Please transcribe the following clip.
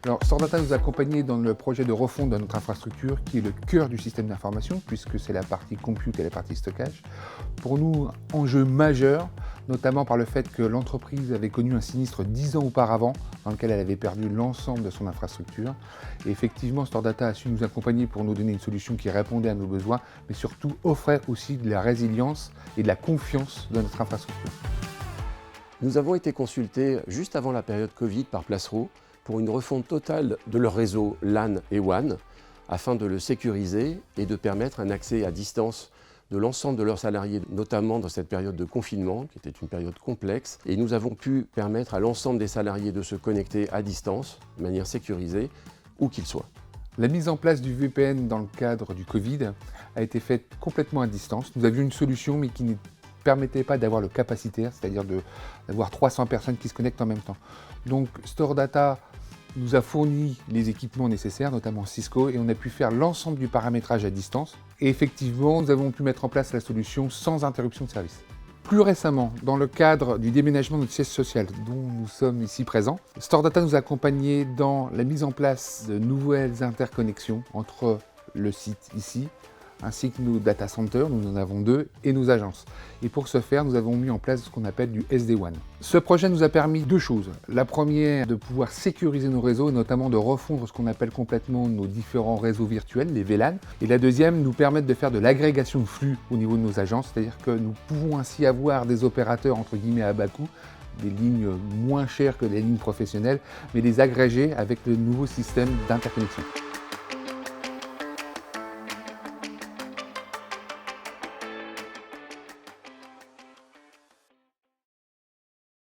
Alors, Stordata nous a accompagnés dans le projet de refonte de notre infrastructure, qui est le cœur du système d'information, puisque c'est la partie compute et la partie stockage. Pour nous, enjeu majeur, notamment par le fait que l'entreprise avait connu un sinistre 10 ans auparavant, dans lequel elle avait perdu l'ensemble de son infrastructure. Et effectivement, Stordata a su nous accompagner pour nous donner une solution qui répondait à nos besoins, mais surtout offrait aussi de la résilience et de la confiance dans notre infrastructure. Nous avons été consultés juste avant la période Covid par Placereau pour une refonte totale de leur réseau LAN et WAN afin de le sécuriser et de permettre un accès à distance de l'ensemble de leurs salariés, notamment dans cette période de confinement, qui était une période complexe. Et nous avons pu permettre à l'ensemble des salariés de se connecter à distance, de manière sécurisée, où qu'ils soient. La mise en place du VPN dans le cadre du Covid a été faite complètement à distance. Nous avions une solution, mais qui ne permettait pas d'avoir le capacitaire, c'est-à-dire d'avoir 300 personnes qui se connectent en même temps. Donc Stordata nous a fourni les équipements nécessaires, notamment Cisco, et on a pu faire l'ensemble du paramétrage à distance. Et effectivement, nous avons pu mettre en place la solution sans interruption de service. Plus récemment, dans le cadre du déménagement de notre siège social, dont nous sommes ici présents, Stordata nous a accompagnés dans la mise en place de nouvelles interconnexions entre le site ici, ainsi que nos data centers, nous en avons 2, et nos agences. Et pour ce faire, nous avons mis en place ce qu'on appelle du SD-WAN. Ce projet nous a permis 2 choses. La première, de pouvoir sécuriser nos réseaux, et notamment de refondre ce qu'on appelle complètement nos différents réseaux virtuels, les VLAN. Et la deuxième, nous permettre de faire de l'agrégation de flux au niveau de nos agences, c'est-à-dire que nous pouvons ainsi avoir des opérateurs entre guillemets à bas coût, des lignes moins chères que les lignes professionnelles, mais les agréger avec le nouveau système d'interconnexion.